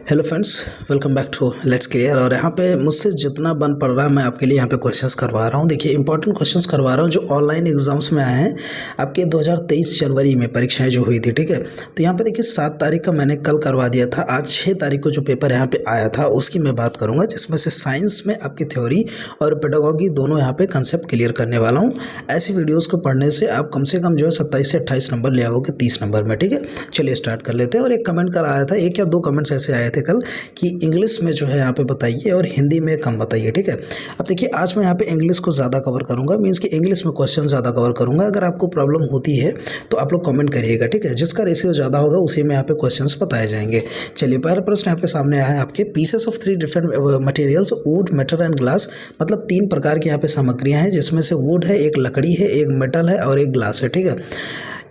Hello friends, welcome back to let's clear. और यहाँ पे मुझसे जितना बन पड़ रहा है मैं आपके लिए यहाँ पे क्वेश्चंस करवा रहा हूँ। देखिए, इंपॉर्टेंट क्वेश्चंस करवा रहा हूँ जो ऑनलाइन एग्जाम्स में आए हैं आपके 2023 जनवरी में परीक्षाएं जो हुई थी। ठीक है, तो यहाँ पे देखिए 7 तारीख का मैंने कल करवा दिया था। आज 6 तारीख को जो पेपर यहाँ पे आया था उसकी मैं बात करूँगा, जिसमें से साइंस में आपकी थ्योरी और पेडागॉजी दोनों यहाँ पे कंसेप्ट क्लियर करने वाला हूँ। ऐसी वीडियोज़ को पढ़ने से आप कम से कम जो है 27 से 28 नंबर ले आओगे 30 नंबर में। ठीक है, चलिए स्टार्ट कर लेते हैं। और एक कमेंट कर आया था, एक या दो कमेंट्स ऐसे आए थे कल कि इंग्लिश में जो है यहाँ पे बताइए और हिंदी में कम बताइए। ठीक है, अब देखिए आज मैं यहाँ पे इंग्लिश को ज़्यादा कवर करूँगा, मीन्स कि इंग्लिश में क्वेश्चन ज़्यादा कवर करूँगा। अगर आपको प्रॉब्लम होती है तो आप लोग कमेंट करिएगा। ठीक है, जिसका रेशियो ज़्यादा होगा उसी में यहाँ पे क्वेश्चंस बताए जाएंगे। चलिए, पहला प्रश्न यहाँ पे सामने आया है आपके, pieces of 3 different materials would, metal and glass. मतलब 3 प्रकार की यहाँ पे सामग्रियाँ हैं, जिसमें से वुड है, एक लकड़ी है, एक मेटल है और एक ग्लास है। ठीक है,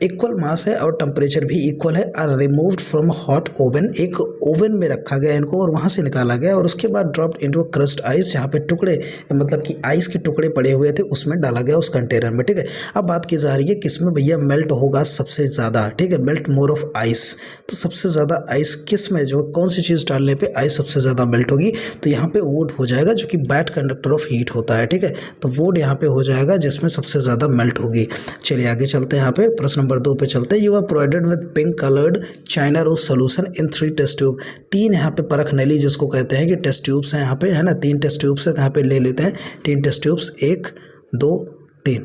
इक्वल मास है और टेम्परेचर भी इक्वल है। Are removed from hot oven, एक ओवन में रखा गया इनको और वहाँ से निकाला गया और उसके बाद ड्रॉप्ड इनटू क्रस्ट आइस, जहाँ पे टुकड़े मतलब कि आइस के टुकड़े पड़े हुए थे उसमें डाला गया उस कंटेनर में। ठीक है, अब बात की जा रही है किस में भैया मेल्ट होगा सबसे ज़्यादा। ठीक है, मेल्ट मोर ऑफ आइस, तो सबसे ज़्यादा आइस किस में, जो कौन सी चीज़ डालने पर आइस सबसे ज़्यादा मेल्ट होगी, तो यहाँ पे वुड हो जाएगा जो कि बैड कंडक्टर ऑफ हीट होता है। ठीक है, तो वुड यहाँ पे हो जाएगा जिसमें सबसे ज़्यादा मेल्ट होगी। चलिए आगे चलते हैं, यहाँ पे प्रश्न नंबर 2 पे चलते हैं। You are provided with pink coloured china rose solution in 3 test tube. 3 यहाँ पे परख नली जिसको कहते हैं कि टेस्ट ट्यूब्स हैं यहाँ पे, है ना। 3 टेस्ट ट्यूब्स है, यहाँ पे ले लेते हैं 3 टेस्ट ट्यूब्स, 1 2 3।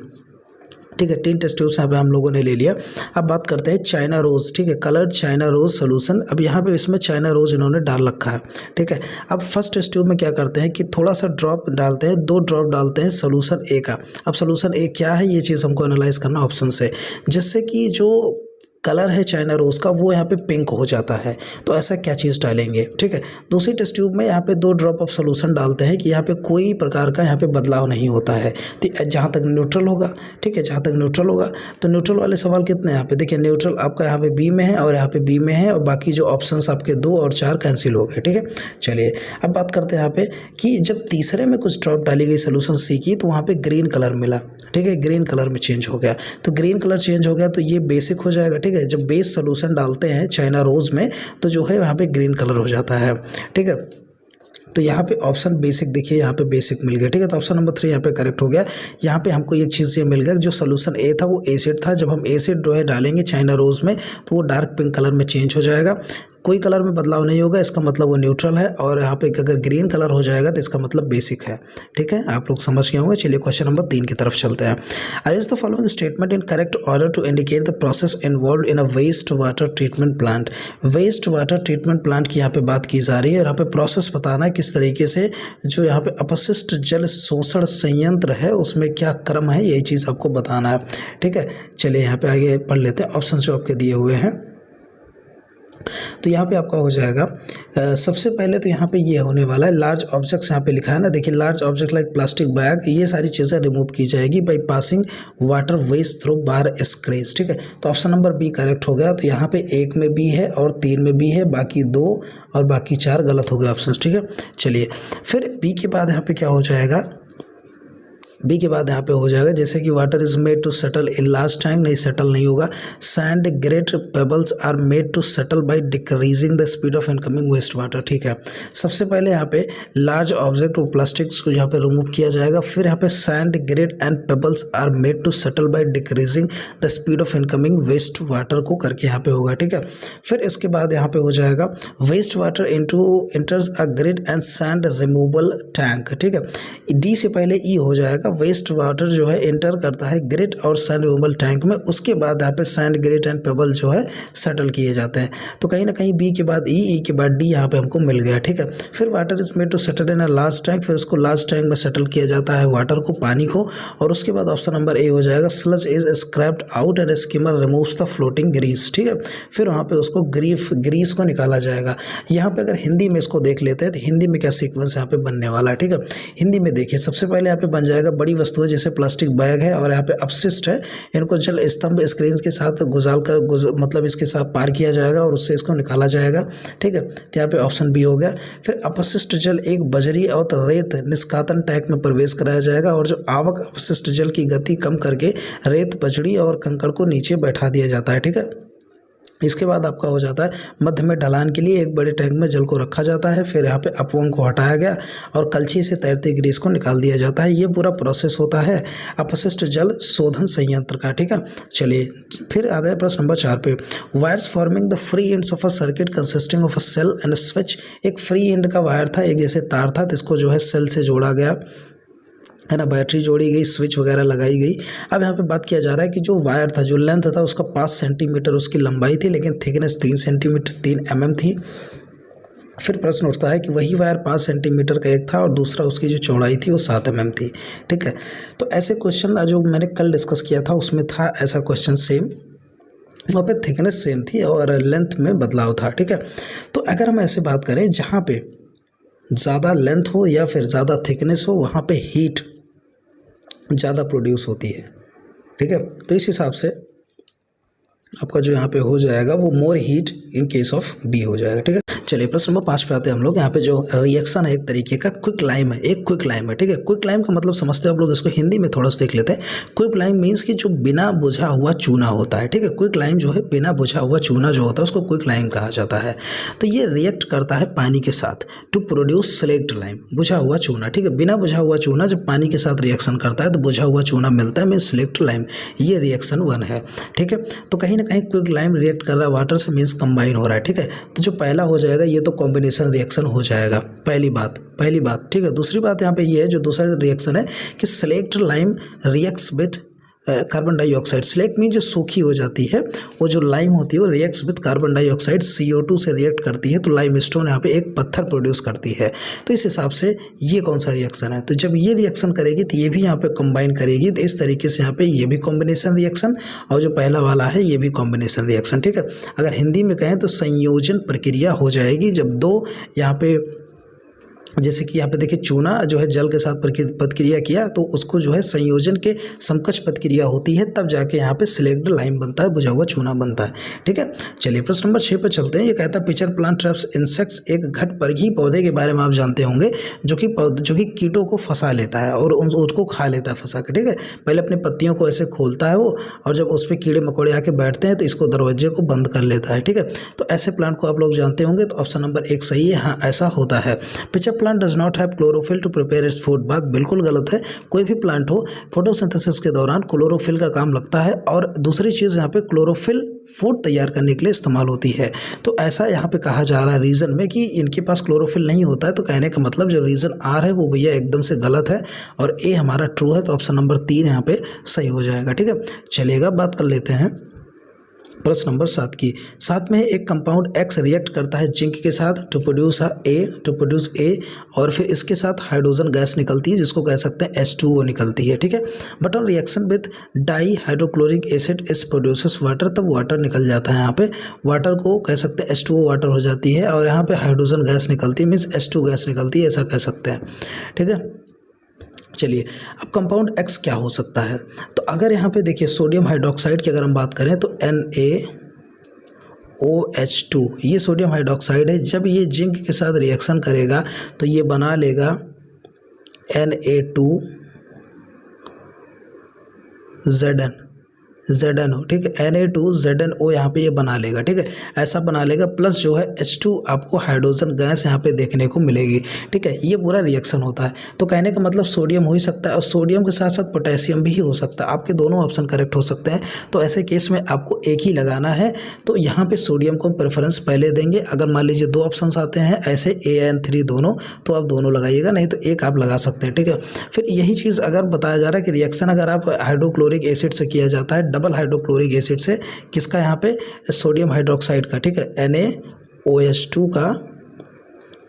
ठीक है, 3 टेस्ट ट्यूब्स यहाँ पे हम लोगों ने ले लिया। अब बात करते हैं चाइना रोज़। ठीक है, कलर्ड चाइना रोज़ सोल्यूशन। अब यहाँ पे इसमें चाइना रोज़ इन्होंने डाल रखा है। ठीक है, अब फर्स्ट टेस्ट ट्यूब में क्या करते हैं कि थोड़ा सा ड्रॉप डालते हैं, 2 ड्रॉप डालते हैं सोल्यूशन ए का। अब सोल्यूशन ए क्या है ये चीज़ हमको एनालाइज करना ऑप्शन से, जिससे कि जो कलर है चाइना रोज़ का वो यहाँ पे पिंक हो जाता है। तो ऐसा क्या चीज़ डालेंगे। ठीक है, दूसरी टेस्ट ट्यूब में यहाँ पे 2 ड्रॉप ऑफ सोल्यूशन डालते हैं कि यहाँ पे कोई प्रकार का यहाँ पे बदलाव नहीं होता है, तो जहाँ तक न्यूट्रल होगा। ठीक है, जहाँ तक न्यूट्रल होगा, तो न्यूट्रल वाले सवाल कितने हैं यहाँ पे, देखिए न्यूट्रल आपका यहाँ पे बी में है और यहाँ पे बी में है और बाकी जो ऑप्शन आपके 2 और 4 कैंसिल हो गए। ठीक है, चलिए अब बात करते हैं यहाँ पे कि जब तीसरे में कुछ ड्रॉप डाली गई सोल्यूशन सी की तो वहाँ पे ग्रीन कलर मिला। ठीक है, ग्रीन कलर में चेंज हो गया, तो ग्रीन कलर चेंज हो गया तो ये बेसिक हो जाएगा। ठीक है, जब बेस सोल्यूशन डालते हैं चाइना रोज में तो जो है यहाँ पे ग्रीन कलर हो जाता है। ठीक है, तो यहाँ पे ऑप्शन बेसिक, देखिए यहाँ पे बेसिक मिल गया। ठीक है, तो ऑप्शन नंबर 3 यहाँ पे करेक्ट हो गया। यहाँ पे हमको एक चीज़ ये मिल गया, जो सोल्यूशन ए था वो एसिड था। जब हम एसिड जो है डालेंगे चाइना रोज में तो वो डार्क पिंक कलर में चेंज हो जाएगा, कोई कलर में बदलाव नहीं होगा, इसका मतलब वो न्यूट्रल है। और यहाँ पे अगर ग्रीन कलर हो जाएगा तो इसका मतलब बेसिक है। ठीक है, आप लोग समझ गए होंगे। चलिए क्वेश्चन नंबर 3 की तरफ चलते हैं। Arrange the following statement in correct order to indicate the process involve in a waste water treatment plant. Waste water treatment plant की यहाँ पे बात की जा रही है और यहाँ पे प्रोसेस बताना है किस तरीके से जो यहाँ पे अपशिष्ट जल शोषण संयंत्र है उसमें क्या क्रम है, यही चीज़ आपको बताना है। ठीक है, चलिए यहाँ पे आगे पढ़ लेते हैं। ऑप्शन जो आपके दिए हुए हैं तो यहाँ पे आपका हो जाएगा सबसे पहले तो यहाँ पे ये होने वाला है लार्ज ऑब्जेक्ट्स, यहाँ पे लिखा है ना, देखिए large object like plastic bag, ये सारी चीज़ें रिमूव की जाएगी by passing water waste through bar scratch. ठीक है, तो ऑप्शन नंबर बी करेक्ट हो गया। तो यहाँ पे 1 में बी है और 3 में बी है, बाकी 2 और बाकी 4 गलत हो गए ऑप्शन। ठीक है, चलिए फिर बी के बाद यहाँ पे क्या हो जाएगा, बी के बाद यहाँ पे हो जाएगा जैसे कि water is made to settle in large tank, नहीं सेटल नहीं होगा। Sand great pebbles are made to settle by decreasing the speed of incoming waste water. ठीक है, सबसे पहले यहाँ पे लार्ज ऑब्जेक्ट और प्लास्टिक्स को यहाँ पे रिमूव किया जाएगा। फिर यहाँ पे sand great and pebbles are made to settle by decreasing the speed of incoming waste water को करके यहाँ पे होगा। ठीक है, फिर इसके बाद यहाँ पे हो जाएगा waste water enters a great and sand removal tank. ठीक है, डी से पहले ई हो जाएगा, वेस्ट वाटर जो है एंटर करता है ग्रेट और सैंड रिमूवल टैंक में, उसके बाद यहाँ पे सैंड ग्रेट एंड पेबल जो है सेटल किए जाते हैं। तो कहीं ना कहीं बी के बाद ई के बाद डी यहाँ पे हमको मिल गया। ठीक है, फिर water is made to settle in a large tank, फिर उसको लार्ज टैंक में सेटल किया जाता है वाटर को, पानी को। और उसके बाद ऑप्शन नंबर ए हो जाएगा sludge is scraped out and skimmer removes the floating grease. ठीक है, फिर वहाँ पे उसको ग्रीस को निकाला जाएगा। यहाँ पे अगर हिंदी में इसको देख लेते हैं तो हिंदी में क्या सीक्वेंस यहाँ पे बनने वाला है। ठीक है, हिंदी में देखिए सबसे पहले यहाँ पे बन जाएगा बड़ी वस्तु है जैसे प्लास्टिक बैग है और यहाँ पे अपशिष्ट है, इनको जल स्तंभ स्क्रीन के साथ मतलब इसके साथ पार किया जाएगा और उससे इसको निकाला जाएगा। ठीक है, तो यहाँ पे ऑप्शन बी हो गया। फिर अपशिष्ट जल एक बजरी और रेत निष्कातन टैंक में प्रवेश कराया जाएगा और जो आवक अपशिष्ट जल की गति कम करके रेत, बजरी और कंकड़ को नीचे बैठा दिया जाता है। ठीक है, इसके बाद आपका हो जाता है मध्य में ढलान के लिए एक बड़े टैंक में जल को रखा जाता है, फिर यहाँ पे अपवंग को हटाया गया और कलछी से तैरती ग्रीस को निकाल दिया जाता है। ये पूरा प्रोसेस होता है अपशिष्ट जल शोधन संयंत्र का, ठीक है। चलिए फिर आता है प्रश्न नंबर 4 पे, wires forming the free ends of a circuit consisting of a cell and switch. एक फ्री एंड का वायर था, एक जैसे तार था, तो इसको जो है सेल से जोड़ा गया है ना, बैटरी जोड़ी गई, स्विच वगैरह लगाई गई। अब यहाँ पे बात किया जा रहा है कि जो वायर था, जो लेंथ था उसका 5 सेंटीमीटर उसकी लंबाई थी, लेकिन थिकनेस 3 सेंटीमीटर 3 mm थी। फिर प्रश्न उठता है कि वही वायर 5 सेंटीमीटर का एक था और दूसरा उसकी जो चौड़ाई थी वो 7 mm थी, ठीक है। तो ऐसे क्वेश्चन जो मैंने कल डिस्कस किया था उसमें था ऐसा क्वेश्चन सेम, वहाँ पे थिकनेस सेम थी और लेंथ में बदलाव था, ठीक है। तो अगर हम ऐसे बात करें जहाँ पे ज़्यादा लेंथ हो या फिर ज़्यादा थिकनेस हो, वहाँ पे हीट ज़्यादा प्रोड्यूस होती है, ठीक है। तो इस हिसाब से आपका जो यहाँ पे हो जाएगा वो more heat in case of B हो जाएगा, ठीक है। चलिए प्रश्न नंबर 5 पे आते हैं हम लोग। यहाँ पे जो रिएक्शन है एक तरीके का क्विक लाइम है, एक क्विक लाइम है, ठीक है। क्विक लाइम का मतलब समझते हो आप लोग, इसको हिंदी में थोड़ा सा देख लेते हैं। क्विक लाइम मीन्स कि जो बिना बुझा हुआ चूना होता है, ठीक है। क्विक लाइम जो है बिना बुझा हुआ चूना जो होता है उसको क्विक लाइम कहा जाता है। तो ये रिएक्ट करता है पानी के साथ टू प्रोड्यूस स्लेक्ट लाइम, बुझा हुआ चूना, ठीक है। बिना बुझा हुआ चूना जब पानी के साथ रिएक्शन करता है तो बुझा हुआ चूना मिलता है, मीन स्लेक्ट लाइम। ये रिएक्शन 1 है, ठीक है। तो कहीं ना कहीं क्विक लाइम रिएक्ट कर रहा है वाटर से, मीन्स कंबाइन हो रहा है, ठीक है। तो जो पहला हो जाएगा ये तो कॉम्बिनेशन रिएक्शन हो जाएगा, पहली बात, ठीक है। दूसरी बात यहाँ पे ये है, जो दूसरा रिएक्शन है कि select lime reacts with carbon dioxide. Select mean जो सूखी हो जाती है, वो जो लाइम होती है वो reacts with carbon dioxide CO2 से रिएक्ट करती है, तो लाइम स्टोन यहाँ पे एक पत्थर प्रोड्यूस करती है। तो इस हिसाब से ये कौन सा रिएक्शन है, तो जब ये रिएक्शन करेगी तो ये भी यहाँ पे कंबाइन करेगी, तो इस तरीके से यहाँ पे ये भी कॉम्बिनेशन रिएक्शन और जो पहला वाला है ये भी कॉम्बिनेशन रिएक्शन, ठीक है। अगर हिंदी में कहें तो संयोजन प्रक्रिया हो जाएगी जब दो यहाँ पे, जैसे कि यहाँ पे देखिए चूना जो है जल के साथ प्रतिक्रिया किया तो उसको जो है संयोजन के समकक्ष प्रतिक्रिया होती है, तब जाके यहाँ पे सिलेक्ट लाइम बनता है, बुझा हुआ चूना बनता है, ठीक है। चलिए प्रश्न नंबर 6 पे चलते हैं। ये कहता है पिचर प्लांट ट्रैप्स इंसेक्ट्स। एक घट परघी पौधे के बारे में आप जानते होंगे जो कि कीटों को फंसा लेता है और उसको खा लेता है फंसा के, ठीक है। पहले अपनी पत्तियों को ऐसे खोलता है वो, और जब उस पर कीड़े मकोड़े आके बैठते हैं तो इसको दरवाजे को बंद कर लेता है, ठीक है। तो ऐसे प्लांट को आप लोग जानते होंगे, तो ऑप्शन नंबर 1 सही है, हाँ ऐसा होता है। Pitcher plant does not have chlorophyll to prepare its food. बात बिल्कुल गलत है। कोई भी प्लांट हो फोटोसिंथेसिस के दौरान क्लोरोफिल का काम लगता है, और दूसरी चीज़ यहाँ पे क्लोरोफिल फूड तैयार करने के लिए इस्तेमाल होती है। तो ऐसा यहाँ पे कहा जा रहा है रीज़न में कि इनके पास क्लोरोफिल नहीं होता है, तो कहने का मतलब जो रीज़न आर है वो भैया एकदम से गलत है और ए हमारा ट्रू है, तो ऑप्शन नंबर 3 यहाँ पे सही हो जाएगा, ठीक है। चलिएगा बात कर लेते हैं प्रश्न नंबर 7 की। 7 में एक कंपाउंड X रिएक्ट करता है जिंक के साथ टू प्रोड्यूस A और फिर इसके साथ हाइड्रोजन गैस निकलती है जिसको कह सकते हैं H2O निकलती है, ठीक है। बट ऑन रिएक्शन विद डाई hydrochloric acid is produces water, तब वाटर निकल जाता है। यहाँ पे वाटर को कह सकते हैं H2O वाटर हो जाती है, और यहाँ पे हाइड्रोजन गैस निकलती है, मीन्स H2 गैस निकलती है, ऐसा कह सकते हैं, ठीक है। चलिए अब कंपाउंड X क्या हो सकता है, तो अगर यहाँ पे देखिए सोडियम हाइड्रोक्साइड की अगर हम बात करें तो NaOH2 ये सोडियम हाइड्रोक्साइड है। जब ये जिंक के साथ रिएक्शन करेगा तो ये बना लेगा Na2ZnO, ठीक है। Na2ZnO यहाँ पे ये बना लेगा, ठीक है, ऐसा बना लेगा, प्लस जो है H2 आपको हाइड्रोजन गैस यहाँ पे देखने को मिलेगी, ठीक है। ये पूरा रिएक्शन होता है, तो कहने का मतलब सोडियम हो ही सकता है और सोडियम के साथ साथ पोटेशियम भी हो सकता है। आपके दोनों ऑप्शन करेक्ट हो सकते हैं, तो ऐसे केस में आपको एक ही लगाना है। तो यहाँ पे सोडियम को प्रेफरेंस पहले देंगे। अगर मान लीजिए 2 ऑप्शन आते हैं ऐसे AN3 दोनों, तो आप दोनों लगाइएगा, नहीं तो एक आप लगा सकते हैं, ठीक है। फिर यही चीज़ अगर बताया जा रहा है कि रिएक्शन अगर आप हाइड्रोक्लोरिक एसिड से किया जाता है, डबल हाइड्रोक्लोरिक एसिड से, किसका यहाँ पे सोडियम हाइड्रोक्साइड का, ठीक है, NaOH2 का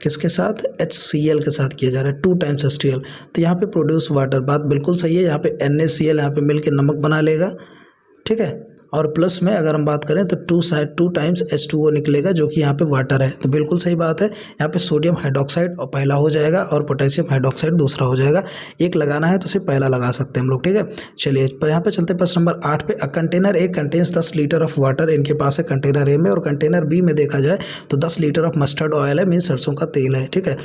किसके साथ HCl के साथ किया जा रहा है 2 टाइम्स HCl, तो यहाँ पे प्रोड्यूस वाटर। बात बिल्कुल सही है, यहाँ पे NaCl यहाँ पे मिलकर नमक बना लेगा, ठीक है, और प्लस में अगर हम बात करें तो 2 टाइम्स H2O निकलेगा जो कि यहाँ पे वाटर है, तो बिल्कुल सही बात है। यहाँ पे सोडियम हाइड्रोक्साइड और पहला हो जाएगा और पोटेशियम हाइड्रोक्साइड दूसरा हो जाएगा। एक लगाना है तो सिर्फ पहला लगा सकते हैं हम लोग, ठीक है। चलिए यहाँ पे चलते प्रश्न नंबर 8 पे। Container A contains 10 litre of water, इनके पास है कंटेनर ए में, और कंटेनर बी में देखा जाए तो 10 लीटर ऑफ मस्टर्ड ऑयल है, मीन सरसों का तेल है, ठीक है।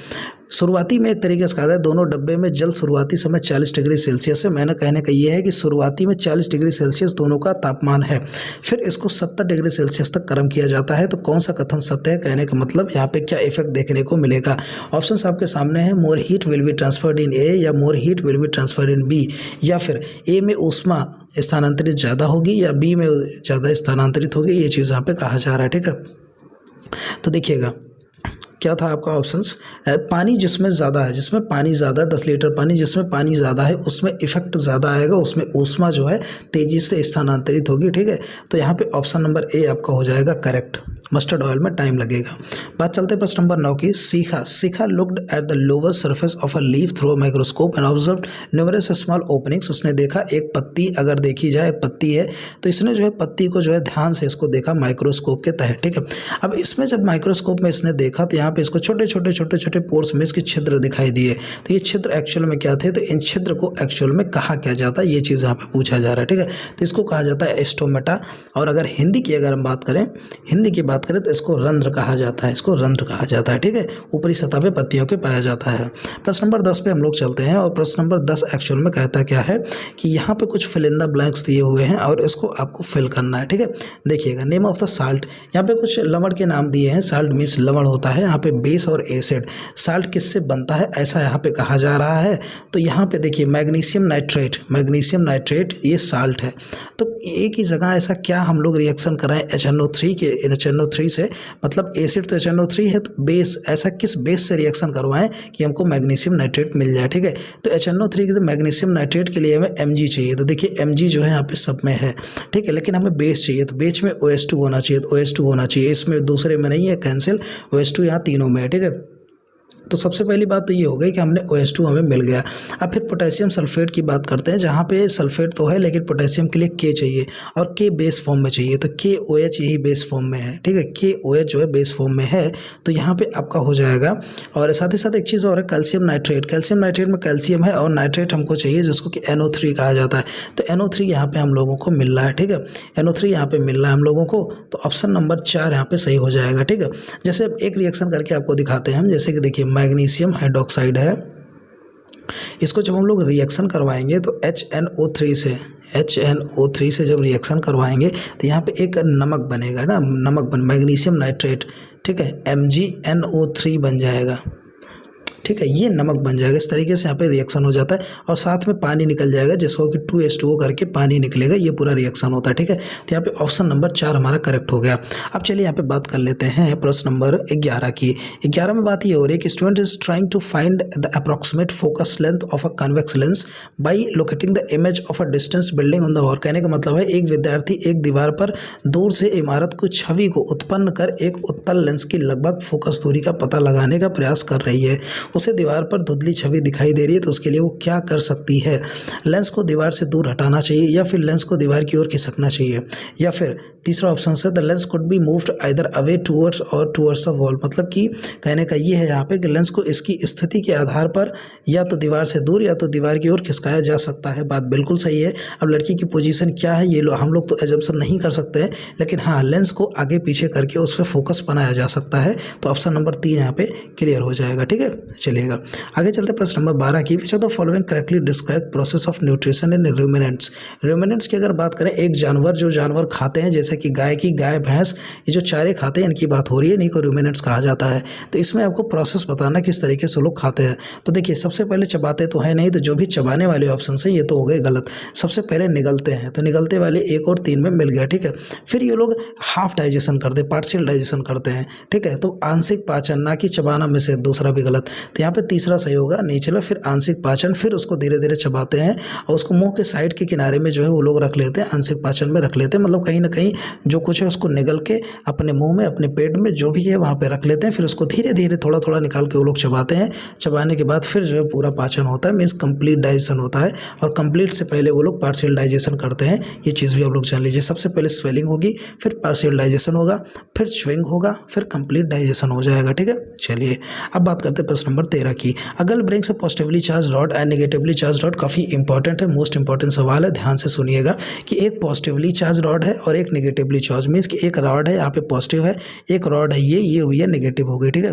शुरुआती में एक तरीके से कहा जाए दोनों डब्बे में जल शुरुआती समय 40 डिग्री सेल्सियस है। मैंने कहने का ये है कि शुरुआती में 40 डिग्री सेल्सियस दोनों का तापमान है, फिर इसको 70 डिग्री सेल्सियस तक गर्म किया जाता है। तो कौन सा कथन सत्य है? कहने का मतलब यहाँ पे क्या इफेक्ट देखने को मिलेगा? ऑप्शंस आपके सामने है, more heat will be transferred in A, या more heat will be transferred in B, या फिर ए में ऊष्मा स्थानांतरित ज़्यादा होगी या बी में ज़्यादा स्थानांतरित होगी। ये चीज़ यहाँ पे कहा जा रहा है, ठीक है। तो देखिएगा क्या था आपका ऑप्शंस, पानी जिसमें ज़्यादा है, जिसमें पानी ज़्यादा है, 10 लीटर पानी जिसमें पानी ज़्यादा है उसमें इफेक्ट ज़्यादा आएगा, उसमें ऊष्मा जो है तेज़ी से स्थानांतरित होगी, ठीक है। तो यहाँ पे ऑप्शन नंबर ए आपका हो जाएगा करेक्ट। मस्टर्ड ऑयल में टाइम लगेगा। बात चलते प्रश्न नंबर 9 की। सीखा looked at the lower surface of a leaf through a microscope and observed numerous small openings. उसने देखा एक पत्ती, अगर देखी जाए एक पत्ती है तो इसने जो है पत्ती को जो है ध्यान से इसको देखा माइक्रोस्कोप के तहत, ठीक है। अब इसमें जब माइक्रोस्कोप में इसने देखा तो यहाँ पे इसको छोटे छोटे पोर्स में इसके छिद्र दिखाई दिए। तो ये छिद्र एक्चुअल में क्या थे? तो इन छिद्र को एक्चुअल में कहा क्या जाता है, ये चीज़ यहाँ पे पूछा जा रहा है, ठीक है। तो इसको कहा जाता है स्टोमेटा। और अगर हिंदी की अगर हम बात करें, तो इसको रंध्र कहा जाता है, इसको रंध्र कहा जाता है, ठीक है। ऊपरी सतह पे पत्तियों के पाया जाता है। प्रश्न नंबर 10 पे हम लोग चलते हैं और प्रश्न नंबर 10 एक्चुअल में कहता क्या है कि यहाँ पे कुछ फिल इन द ब्लैंक्स दिए हुए हैं और इसको आपको फिल करना है, ठीक है। देखिएगा नेम ऑफ द साल्ट, यहाँ पे कुछ लवण के नाम दिए हैं। साल्ट मीन्स लवण होता है, यहाँ पे बेस और एसिड। साल्ट किससे बनता है ऐसा यहाँ पे कहा जा रहा है। तो यहाँ पे देखिए मैग्नीशियम नाइट्रेट ये साल्ट है। तो एक ही जगह ऐसा क्या हम लोग रिएक्शन कराएं HNO3 के HNO3 से, मतलब एसिड तो HNO3 है, तो बेस ऐसा किस बेस से रिएक्शन करवाएं कि हमको मैग्नीशियम नाइट्रेट मिल जाए, ठीक है। तो HNO3 के तो मैग्नीशियम नाइट्रेट के लिए हमें Mg चाहिए। तो देखिए Mg जो है यहाँ पे सब में है, ठीक है, लेकिन हमें बेस चाहिए। तो बेस में OH2 होना चाहिए, तो OH2 होना चाहिए, इसमें दूसरे में नहीं है, कैंसिल। OH2 यहाँ तीनों में है, ठीक है। तो सबसे पहली बात तो ये हो गई कि हमने OH2 हमें मिल गया। अब फिर पोटेशियम सल्फेट की बात करते हैं, जहाँ पे सल्फेट तो है लेकिन पोटेशियम के लिए K चाहिए और K बेस फॉर्म में चाहिए। तो KOH यही बेस फॉर्म में है, ठीक है। KOH जो है बेस फॉर्म में है, तो यहाँ पे आपका हो जाएगा। और साथ ही साथ एक चीज़ और है कैल्शियम नाइट्रेट में कैल्शियम है और नाइट्रेट हमको चाहिए जिसको कि NO3 कहा जाता है। तो NO3 यहाँ पे हम लोगों को मिल रहा है, ठीक है। NO3 यहाँ पे मिल रहा है हम लोगों को, तो ऑप्शन नंबर 4 यहाँ पे सही हो जाएगा, ठीक है। जैसे एक रिएक्शन करके आपको दिखाते हैं हम, जैसे कि देखिए मैग्नीशियम हाइड्रोक्साइड है, इसको जब हम लोग रिएक्शन करवाएंगे तो HNO3 से जब रिएक्शन करवाएंगे तो यहाँ पे एक नमक बनेगा ना, मैग्नीशियम नाइट्रेट, ठीक है, MgNO3 बन जाएगा, ठीक है, ये नमक बन जाएगा। इस तरीके से यहाँ पे रिएक्शन हो जाता है और साथ में पानी निकल जाएगा जिसको कि 2H2O करके पानी निकलेगा, ये पूरा रिएक्शन होता है, ठीक है। तो यहाँ पे ऑप्शन नंबर 4 हमारा करेक्ट हो गया। अब चलिए यहाँ पे बात कर लेते हैं प्रश्न नंबर 11 की। 11 में बात ये हो रही है कि student is trying to find the approximate focus length of a convex lens by locating the image of a distance building on the wall. कहने का मतलब है एक विद्यार्थी एक दीवार पर दूर से इमारत की छवि को उत्पन्न कर एक उत्तल लेंस की लगभग फोकस दूरी का पता लगाने का प्रयास कर रही है। उसे दीवार पर धुंधली छवि दिखाई दे रही है, तो उसके लिए वो क्या कर सकती है? लेंस को दीवार से दूर हटाना चाहिए, या फिर लेंस को दीवार की ओर खिसकना चाहिए, या फिर तीसरा ऑप्शन है the lens could be moved either away towards और टूवर्ड्स द वॉल। मतलब कि कहने का ये है यहाँ पे कि लेंस को इसकी स्थिति के आधार पर या तो दीवार से दूर या तो दीवार की ओर खिसकाया जा सकता है। बात बिल्कुल सही है। अब लड़की की पोजीशन क्या है ये हम लोग तो एजम्पशन नहीं कर सकते हैं, लेकिन हाँ लेंस को आगे पीछे करके उस पर फोकस बनाया जा सकता है। तो ऑप्शन नंबर 3 यहाँ पे क्लियर हो जाएगा, ठीक है। चलिएगा आगे चलते प्रश्न नंबर 12 की। Which of the following correctly describe process of nutrition in ruminants. Ruminants की अगर बात करें, एक जानवर जो जानवर खाते हैं जैसे कि गाय भैंस, ये जो चारे खाते हैं इनकी बात हो रही है, इन्हीं को रूमिनेंट्स कहा जाता है। तो इसमें आपको प्रोसेस बताना किस तरीके से लोग खाते हैं। तो देखिए सबसे पहले चबाते तो है नहीं, तो जो भी चबाने वाले ऑप्शन है ये तो हो गए गलत। सबसे पहले निगलते हैं, तो निगलते वाले 1 और 3 में मिल गया, ठीक है। फिर ये लोग हाफ डाइजेशन करते, पार्शियल डाइजेशन करते हैं, ठीक है। तो आंशिक पाचन, ना कि चबाना में से दूसरा भी गलत। तो यहाँ पे तीसरा सही होगा, निचला, फिर आंशिक पाचन, फिर उसको धीरे धीरे चबाते हैं और उसको मुंह के साइड के किनारे में जो है वो लोग रख लेते हैं, आंशिक पाचन में रख लेते हैं। मतलब कहीं ना कहीं जो कुछ है उसको निगल के अपने मुंह में, अपने पेट में जो भी है वहाँ पे रख लेते हैं, फिर उसको धीरे धीरे थोड़ा थोड़ा निकाल के वो लोग चबाते हैं। चबाने के बाद फिर जो है पूरा पाचन होता है, मीन्स कंप्लीट डाइजेशन होता है। और कंप्लीट से पहले वो लोग पार्शियल डाइजेशन करते हैं, ये चीज़ भी आप लोग जान लीजिए। सबसे पहले स्वेलिंग होगी, फिर पार्शियल डाइजेशन होगा, फिर च्युइंग होगा, फिर कंप्लीट डाइजेशन हो जाएगा, ठीक है। चलिए अब बात करते हैं प्रश्न नंबर 13 की। अगल brings a positively charge rod and negatively charge rod. काफ़ी इंपॉर्टेंट है, मोस्ट इंपॉर्टेंट सवाल है, ध्यान से सुनिएगा कि एक पॉजिटिवली चार्ज रॉड है और एक नेगेटिवली चार्ज, मीन्स कि एक रॉड है यहाँ पे पॉजिटिव है, एक रॉड है ये हुई है नेगेटिव हो गई, ठीक है।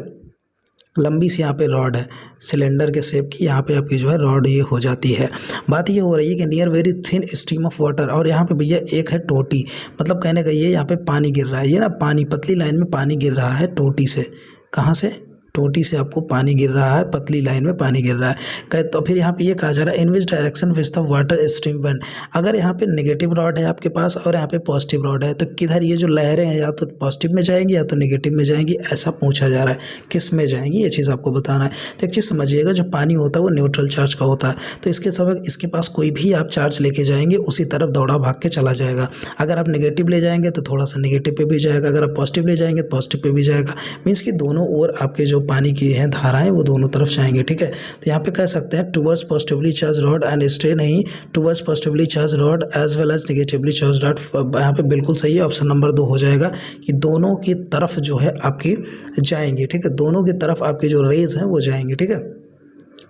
लंबी सी यहाँ पे रॉड है सिलेंडर के शेप की, यहाँ पे आपकी जो है रॉड ये हो जाती है। बात ये हो रही है कि near very thin stream of water, और यहाँ पे भैया एक है टोटी, मतलब कहने का ये यहाँ पे पानी गिर रहा है, ये ना पानी पतली लाइन में पानी गिर रहा है टोटी से। कहाँ से? टोटी से आपको पानी गिर रहा है, पतली लाइन में पानी गिर रहा है। कहे तो फिर यहाँ पे ये कहा जा रहा है in which direction which the water stream bend. अगर यहाँ पे नेगेटिव रॉड है आपके पास और यहाँ पे पॉजिटिव रॉड है, तो किधर ये जो लहरें हैं या तो पॉजिटिव में जाएंगी या तो नेगेटिव में जाएंगी, ऐसा पूछा जा रहा है। किस में जाएंगी ये चीज़ आपको बताना है। तो एक चीज़ समझिएगा, जो पानी होता है वो न्यूट्रल चार्ज का होता है, तो इसके समय इसके पास कोई भी आप चार्ज लेके जाएंगे उसी तरफ दौड़ा भाग के चला जाएगा। अगर आप नेगेटिव ले जाएंगे तो थोड़ा सा नेगेटिव पे भी जाएगा, अगर आप पॉजिटिव ले जाएंगे तो पॉजिटिव पे भी जाएगा। मीन्स कि दोनों ओर आपके जो पानी की है धाराएं वो दोनों तरफ जाएंगे, ठीक है। तो यहाँ पे कह सकते हैं towards positively charge rod and stay, नहीं, towards positively charge rod as well as negatively charge rod. यहाँ पे बिल्कुल सही है, ऑप्शन नंबर 2 हो जाएगा कि दोनों की तरफ जो है आपकी जाएंगे, ठीक है, दोनों की तरफ आपकी जो रेज हैं वो जाएंगे, ठीक है।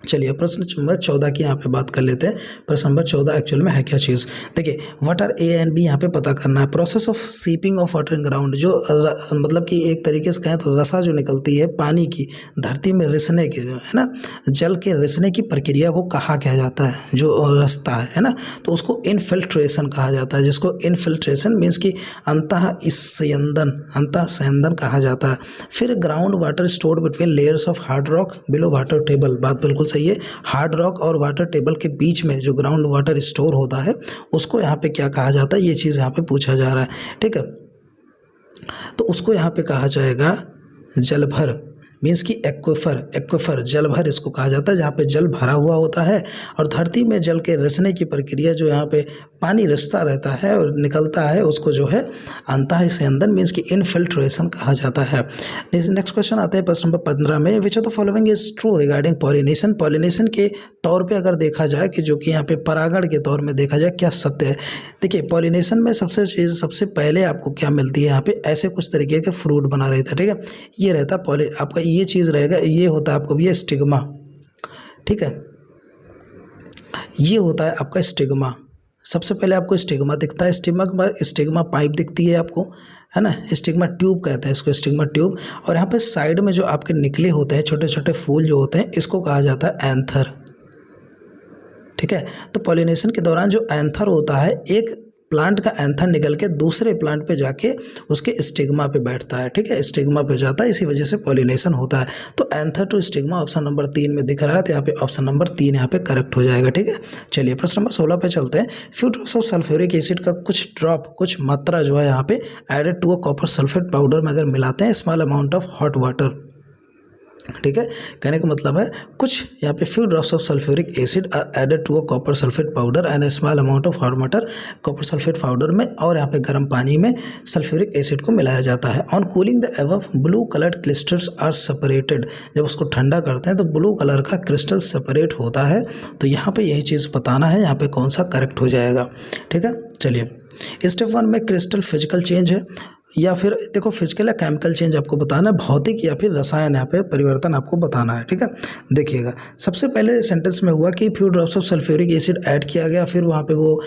चलिए प्रश्न नंबर 14 की यहाँ पे बात कर लेते हैं। प्रश्न नंबर 14 एक्चुअल में है क्या चीज़, देखिए what are A and B यहाँ पे पता करना है। Process of seeping of water in ground, जो मतलब कि एक तरीके से कहें तो रसा जो निकलती है पानी की धरती में रिसने के, जो है ना, जल के रिसने की प्रक्रिया को कहा क्या जाता है, जो रसता है ना, तो उसको इनफिल्ट्रेशन कहा जाता है, जिसको इनफिल्ट्रेशन मीन्स कि अंतः संयंदन कहा जाता है। फिर ground water stored between layers of hard rock below water table, बात बिल्कुल सही है। हार्ड रॉक और वाटर टेबल के बीच में जो ग्राउंड वाटर स्टोर होता है उसको यहाँ पे क्या कहा जाता है, ये चीज़ यहाँ पे पूछा जा रहा है, ठीक है। तो उसको यहाँ पे कहा जाएगा जलभर, मीन्स कि एक्विफर जलभर इसको कहा जाता है, जहाँ पे जल भरा हुआ होता है और धरती में जल के रिसने की प्रक्रिया, जो यहाँ पे पानी रिसता रहता है और निकलता है, उसको जो है अंतः संयंदन मीन्स कि इनफिल्ट्रेशन कहा जाता है। नेक्स्ट क्वेश्चन आता है प्रश्न नंबर 15 में, विच of the following is true regarding pollination. Pollination के तौर पे अगर देखा जाए कि जो कि यहाँ पे परागण के तौर में देखा जाए, क्या सत्य है। देखिए पॉलिनेशन में सबसे पहले आपको क्या मिलती है, यहाँ पे ऐसे कुछ तरीके के फ्रूट बना रहता है, ठीक है, ये रहता आपका ये चीज़ रहेगा, ये होता है आपको भी स्टिग्मा, ठीक है, ये होता है आपका स्टिग्मा। सबसे पहले आपको स्टिग्मा दिखता है, स्टिग्मा पाइप दिखती है आपको, है ना, स्टिग्मा ट्यूब कहते हैं इसको, स्टिग्मा ट्यूब। और यहाँ पे साइड में जो आपके निकले होते हैं छोटे छोटे फूल जो होते हैं, इसको कहा जाता है एंथर, ठीक है। तो पॉलिनेशन के दौरान जो एंथर होता है, एक प्लांट का एंथर निकल के दूसरे प्लांट पे जाके उसके स्टिग्मा पे बैठता है, ठीक है, स्टिग्मा पे जाता है, इसी वजह से पॉलिनेशन होता है। तो anther to stigma option number 3 में दिख रहा है, तो यहाँ पे ऑप्शन नंबर 3 यहाँ पे करेक्ट हो जाएगा, ठीक है। चलिए प्रश्न नंबर 16 पे चलते हैं। Few drops of sulphuric acid का कुछ मात्रा जो है यहाँ पे added to a copper sulphate powder में अगर मिलाते हैं small amount of hot water, ठीक है, कहने का मतलब है कुछ यहाँ पे few drops of sulphuric acid are added to a copper sulphate powder and a small amount of hot water. Copper sulphate powder में और यहाँ पे गर्म पानी में सल्फ्यूरिक एसिड को मिलाया जाता है। On cooling the above blue coloured crystals are separated, जब उसको ठंडा करते हैं तो ब्लू कलर का क्रिस्टल सेपरेट होता है। तो यहाँ पे यही चीज़ बताना है, यहाँ पे कौन सा करेक्ट हो जाएगा, ठीक है। चलिए स्टेप 1 में क्रिस्टल फिजिकल चेंज है या फिर देखो फिजिकल या केमिकल चेंज आपको बताना है, भौतिक या फिर रसायन यहाँ पे परिवर्तन आपको बताना है, ठीक है। देखिएगा सबसे पहले सेंटेंस में हुआ कि few drops of sulphuric acid add किया गया, फिर वहाँ पे वो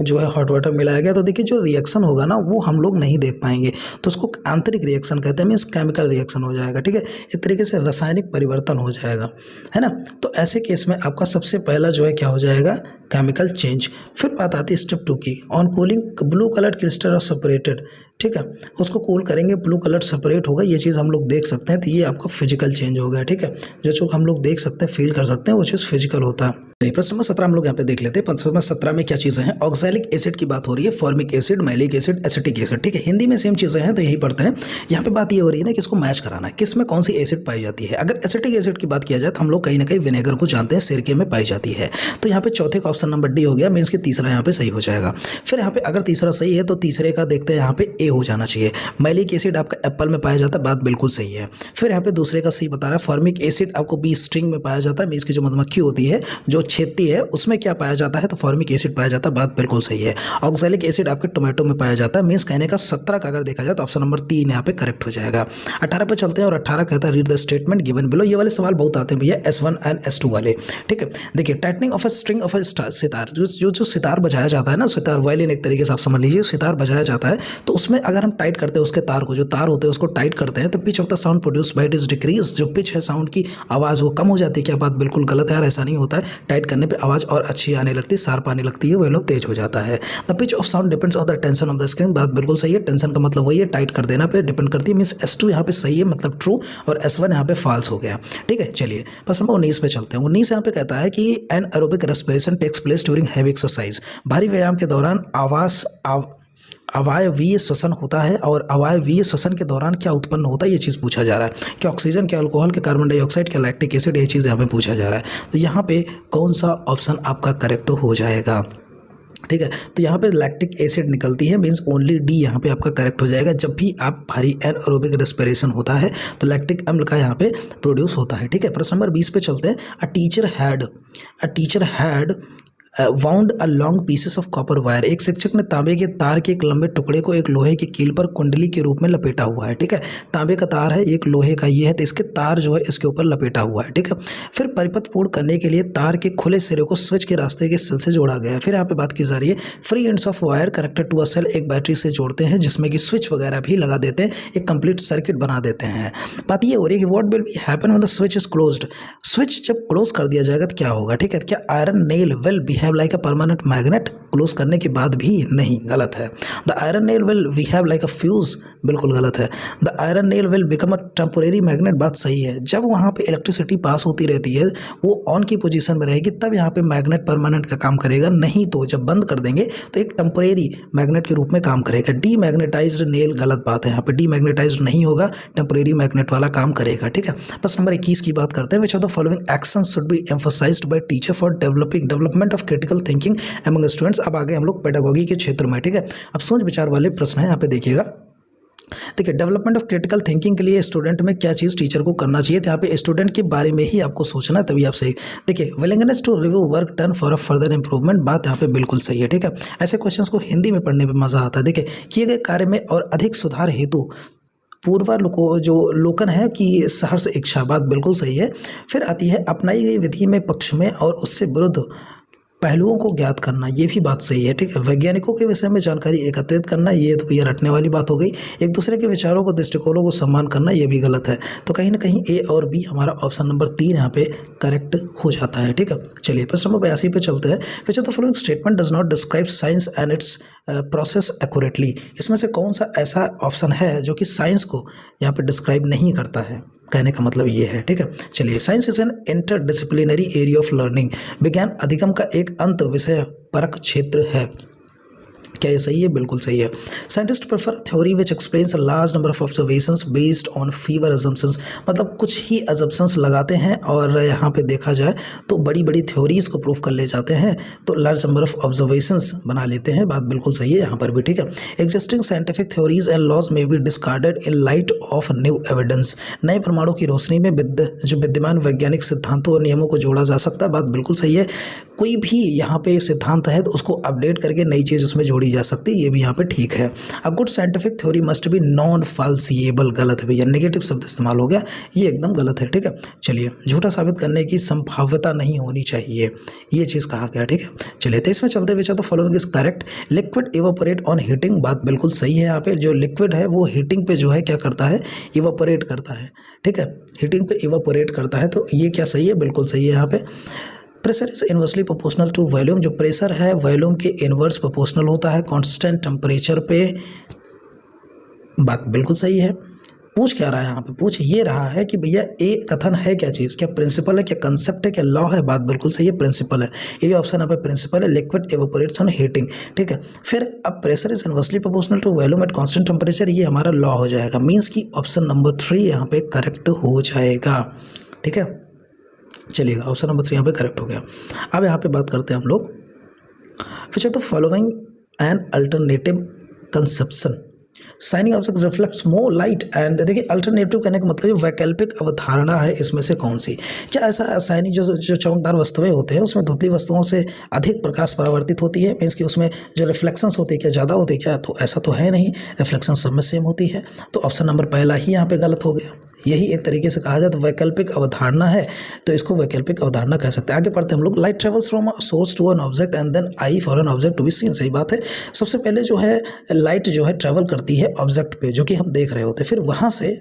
जो है हॉट वाटर मिलाया गया। तो देखिए जो रिएक्शन होगा ना वो हम लोग नहीं देख पाएंगे, तो उसको आंतरिक रिएक्शन कहते हैं, मीन्स केमिकल रिएक्शन हो जाएगा, ठीक है, एक तरीके से रासायनिक परिवर्तन हो जाएगा, है ना। तो ऐसे केस में आपका सबसे पहला जो है क्या हो जाएगा, केमिकल चेंज। फिर बात आती है स्टेप 2 की, on cooling blue coloured crystal are separated, ठीक है, उसको कूल करेंगे ब्लू कलर सेपरेट होगा, ये चीज़ हम लोग देख सकते हैं, तो ये आपका फिजिकल चेंज हो गया, ठीक है, जो चीज़ हम लोग देख सकते हैं फील कर सकते हैं वो चीज़ फिजिकल होता है। प्रश्न नंबर 17 हम लोग यहाँ पे देख लेते हैं। प्रश्न नंबर 17 में क्या चीज़ें हैं, ऑक्सैलिक एसिड की बात हो रही है, formic acid, malic acid, acetic acid, ठीक है, हिंदी में सेम चीज़ें हैं तो यही पढ़ते हैं। यहाँ पे बात ये हो रही है ना कि इसको मैच कराना है, किस में कौन सी एसिड पाई जाती है। अगर एसिटिक एसिड की बात किया जाए तो हम लोग कहीं ना कहीं विनेगर को जानते हैं, सिरके में पाई जाती है, तो यहाँ पे चौथे का ऑप्शन नंबर डी हो गया, मीन्स कि तीसरा यहाँ पे सही हो जाएगा। फिर यहाँ पे अगर तीसरा सही है तो तीसरे का देखते हैं, यहाँ पे ए हो जाना चाहिए। मैलिक एसिड आपका एप्पल में पाया जाता है, बात बिल्कुल सही है। फिर यहाँ पे दूसरे का सी बता रहा है, फॉर्मिक एसिड आपको बी स्ट्रिंग में पाया जाता है, मीन्स की जो मधुमक्खी होती है जो छेदती है उसमें क्या पाया जाता है, तो फॉर्मिक एसिड पाया जाता है, बात बिल्कुल सही है। ऑक्सैलिक एसिड आपके टोमेटो में पाया जाता है, मीन्स कहने का 17 का अगर देखा जाए तो ऑप्शन नंबर 3 यहाँ पे करेक्ट हो जाएगा। 18 पे चलते हैं और 18 कहता है read the statement given below. ये वाले सवाल बहुत आते हैं भैया, S1 एंड S2 वाले, ठीक है। देखिए tightening of a string of a sitar, जो सितार बजाया जाता है ना, सितार वायलिन एक तरीके से आप समझ लीजिए, सितार बजाया जाता है तो उसमें में अगर हम टाइट करते हैं उसके तार को, जो तार होते हैं उसको टाइट करते हैं, तो pitch of the sound produce by it is decrease, जो पिच है साउंड की आवाज़ वो कम हो जाती है। क्या बात बिल्कुल गलत है यार, ऐसा नहीं होता है। टाइट करने पे आवाज़ और अच्छी आने लगती है, शार्प आने लगती है, वह लोग तेज हो जाता है। The pitch of sound depends on the tension of the screen, बात बिल्कुल सही है। टेंशन का मतलब वही है, टाइट कर देना पे डिपेंड करती है। मीन्स S2 यहाँ पे सही है, मतलब ट्रू, और S1 यहाँ पे फॉल्स हो गया। ठीक है, चलिए बस हम 19 पे चलते हैं। 19 यहाँ पे कहता है कि anaerobic respiration takes place during heavy exercise, भारी व्यायाम के दौरान अवायवीय श्वसन होता है। और अवायवीय श्वसन के दौरान क्या उत्पन्न होता है, ये चीज़ पूछा जा रहा है। क्या ऑक्सीजन, क्या अल्कोहल, क्या कार्बन डाइऑक्साइड, क्या लैक्टिक एसिड, ये चीज़ यहाँ पे पूछा जा रहा है। तो यहाँ पे कौन सा ऑप्शन आपका करेक्ट हो जाएगा? ठीक है, तो यहाँ पे लैक्टिक एसिड निकलती है, मीन्स ओनली डी यहाँ पे आपका करेक्ट हो जाएगा। जब भी आप भारी एनएरोबिक रेस्पिरेशन होता है तो लैक्टिक अम्ल का यहाँ पे प्रोड्यूस होता है। ठीक है, प्रश्न नंबर 20 पे चलते हैं। A teacher had wound a long pieces of copper wire, एक शिक्षक ने तांबे के तार के एक लंबे टुकड़े को एक लोहे की कील पर कुंडली के रूप में लपेटा हुआ है। ठीक है, तांबे का तार है, एक लोहे का ये है, तो इसके तार जो है इसके ऊपर लपेटा हुआ है। ठीक है, फिर परिपथ पूर्ण करने के लिए तार के खुले सिरे को स्विच के रास्ते के सेल से जोड़ा गया है। फिर यहाँ पे बात की जा रही है free ends of wire connected to a cell, एक बैटरी से जोड़ते हैं जिसमें कि स्विच वगैरह भी लगा देते हैं, एक कंप्लीट सर्किट बना देते हैं। बात ये हो रही है कि what will be happen when the switch is closed, switch जब क्लोज कर दिया जाएगा तो क्या होगा? ठीक है, क्या iron nail will behave like a permanent magnet, close करने के बाद भी नहीं, गलत है। The iron nail will behave like a fuse, बिल्कुल गलत है। The iron nail will become a temporary magnet, बात सही है। जब वहाँ पे इलेक्ट्रिसिटी पास होती रहती है, वो ऑन की पोजीशन में रहेगी, तब यहाँ पे मैग्नेट परमानेंट का काम करेगा, नहीं तो जब बंद कर देंगे तो एक टेम्पोरेरी मैग्नेट के रूप में काम करेगा। डीमैग्नेटाइज्ड नेल, गलत बात है, यहाँ पे डीमैग्नेटाइज्ड नहीं होगा, टेम्पोरेरी मैग्नेट वाला काम करेगा। ठीक है, प्रश्न नंबर 21 की बात करते हैं। Which of the following actions should be emphasised by teacher for development of critical thinking among students. अब आगे हम लोग पेडागोगी के क्षेत्र में। ठीक है, अब सोच विचार वाले प्रश्न है, यहाँ पे देखिएगा। देखिए, डेवलपमेंट ऑफ क्रिटिकल थिंकिंग के लिए स्टूडेंट में क्या चीज़ टीचर को करना चाहिए, तो यहाँ पे स्टूडेंट के बारे में ही आपको सोचना है, तभी आप सही। देखिए, willingness to review work done for a further improvement, बात यहाँ पे बिल्कुल सही है। ठीक है, ऐसे क्वेश्चंस को हिंदी में पढ़ने में मजा आता है। देखिए, किए गए कार्य में और अधिक सुधार हेतु पूर्वावलोकन है कि सहर्ष इच्छा, बात बिल्कुल सही है। फिर आती है अपनाई गई विधि में पक्ष में और उससे विरुद्ध पहलुओं को ज्ञात करना, ये भी बात सही है। ठीक है, वैज्ञानिकों के विषय में जानकारी एकत्रित करना, ये तो ये रटने वाली बात हो गई। एक दूसरे के विचारों को, दृष्टिकोणों को सम्मान करना, ये भी गलत है। तो कहीं ना कहीं ए और बी हमारा ऑप्शन नंबर 3 यहाँ पे करेक्ट हो जाता है। ठीक है, चलिए प्रश्न नंबर 82 पे चलते हैं। Which of the following statement does not describe science and it's process accurately, इसमें से कौन सा ऐसा ऑप्शन है जो कि साइंस को यहाँ पे डिस्क्राइब नहीं करता है? कहने का मतलब ये है। ठीक है, चलिए, science is an interdisciplinary area of learning, विज्ञान अधिगम का एक अंत विषय परक क्षेत्र है। क्या ये सही है? बिल्कुल सही है। Scientist prefer theory which explains a large number of observations based on fever assumptions, मतलब कुछ ही अजम्पशंस लगाते हैं और यहाँ पे देखा जाए तो बड़ी बड़ी थ्योरीज को प्रूव कर ले जाते हैं, तो लार्ज नंबर ऑफ ऑब्जर्वेशंस बना लेते हैं, बात बिल्कुल सही है यहाँ पर भी। ठीक है, existing scientific theories and laws में be discarded in light of new evidence, नए प्रमाणों की रोशनी में जो विद्यमान वैज्ञानिक सिद्धांतों और नियमों को जोड़ा जा सकता है, बात बिल्कुल सही है। कोई भी यहाँ पे सिद्धांत है तो उसको अपडेट करके नई चीज़ उसमें जोड़ी जा सकती है, ये भी यहाँ पे ठीक है। A good scientific theory must be non falsifiable, गलत है भैया, नेगेटिव शब्द इस्तेमाल हो गया, ये एकदम गलत है। ठीक है, चलिए, झूठा साबित करने की संभाव्यता नहीं होनी चाहिए, ये चीज़ कहा गया। ठीक है, चलिए, तो इसमें चलते हुए तो following is correct. Liquid evaporate on heating, बात बिल्कुल सही है। यहाँ पे जो लिक्विड है वो हीटिंग पे जो है क्या करता है? इवापोरेट करता है। ठीक है, हीटिंग पे इवापोरेट करता है, तो ये क्या सही है? बिल्कुल सही है यहाँ पे। Pressure is inversely proportional to volume, जो प्रेशर है वॉल्यूम के इन्वर्स प्रोपोर्शनल होता है कांस्टेंट टेम्परेचर पे, बात बिल्कुल सही है। पूछ क्या रहा है यहाँ पे? पूछ ये रहा है कि भैया ए कथन है क्या चीज़, क्या प्रिंसिपल है, क्या कंसेप्ट है, क्या लॉ है, बात बिल्कुल सही है, प्रिंसिपल है। ये ऑप्शन यहाँ पे प्रिंसिपल है, लिक्विड इवेपोरेट्स ऑन हीटिंग। ठीक है, फिर अब pressure is inversely proportional to volume at constant temperature, ये हमारा लॉ हो जाएगा, मीन्स की ऑप्शन नंबर 3 यहाँ पे करेक्ट हो जाएगा। ठीक है, चलिएगा, ऑप्शन नंबर 3 यहाँ पे करेक्ट हो गया। अब यहाँ पे बात करते हैं हम लोग, which are the following an alternative conception, shining object reflects more light and, देखिए अल्टरनेटिव कहने का मतलब वैकल्पिक अवधारणा है, इसमें से कौन सी? क्या ऐसा शाइनिंग जो चमकदार वस्तुएं होते हैं उसमें धुंधली वस्तुओं से अधिक प्रकाश परावर्तित होती है, मीन्स कि उसमें जो रिफ्लेक्शंस होती है क्या ज़्यादा होती है क्या? तो ऐसा तो है नहीं, रिफ्लेक्शन सब में सेम होती है, तो ऑप्शन नंबर पहला ही यहाँ पे गलत हो गया। यही एक तरीके से कहा जाए तो वैकल्पिक अवधारणा है, तो इसको वैकल्पिक अवधारणा कह सकते हैं। आगे पढ़ते हम लोग। Light travels from a source to an object and then eye for an object to be seen, सही बात है। सबसे पहले जो है लाइट जो है ट्रेवल करती है ऑब्जेक्ट पे जो कि हम देख रहे होते हैं, फिर वहाँ से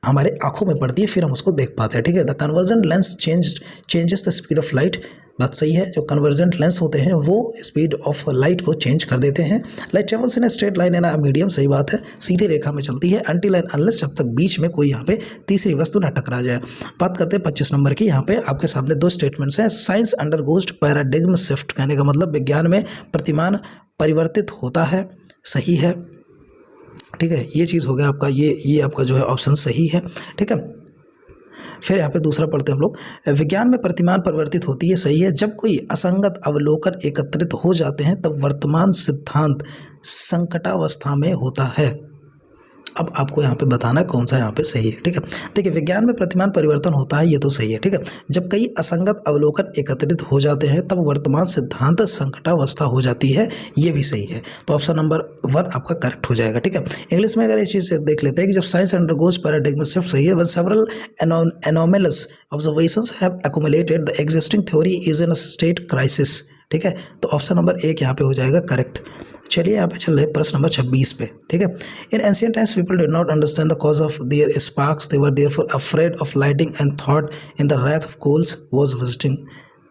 हमारे आंखों में पड़ती है, फिर हम उसको देख पाते हैं, ठीक है। The convergent lens changes the speed of light. बात सही है, जो कन्वर्जेंट लेंस होते हैं वो स्पीड ऑफ लाइट को चेंज कर देते हैं। Light travels in a straight line in a medium, सही बात है, सीधी रेखा में चलती है, अनटिल एंड अनलेस, जब तक बीच में कोई यहाँ पे तीसरी वस्तु न टकरा जाए। बात करते हैं 25 नंबर की। यहाँ पे आपके सामने दो स्टेटमेंट्स हैं। साइंस अंडरगोज पैराडिग्म शिफ्ट, कहने का मतलब विज्ञान में प्रतिमान परिवर्तित होता है, सही है, ठीक है। ये चीज़ हो गया आपका, ये आपका जो है ऑप्शन सही है, ठीक है। फिर यहाँ पे दूसरा पढ़ते हैं हम लोग। विज्ञान में प्रतिमान परिवर्तित होती है, सही है। जब कोई असंगत अवलोकन एकत्रित हो जाते हैं तब वर्तमान सिद्धांत संकटावस्था में होता है। अब आपको यहाँ पे बताना है कौन सा यहाँ पे सही है, ठीक है। देखिए, विज्ञान में प्रतिमान परिवर्तन होता है, ये तो सही है, ठीक है। जब कई असंगत अवलोकन एकत्रित हो जाते हैं तब वर्तमान सिद्धांत संकटावस्था हो जाती है, ये भी सही है। तो ऑप्शन नंबर 1 आपका करेक्ट हो जाएगा, ठीक है। इंग्लिश में अगर ये चीज़ देख लेते हैं कि जब साइंस अंडरगोज पैराडिग्म शिफ्ट, सही है। When several anomalous observations have accumulated the existing theory is in a state crisis, ठीक है। तो ऑप्शन नंबर 1 यहाँ पे हो जाएगा करेक्ट। चलिए यहाँ पे चल रहे प्रश्न नंबर 26 पे, ठीक है। In ancient times people did not understand the cause of their sparks, they were therefore afraid of lighting and thought in the wrath of coals was visiting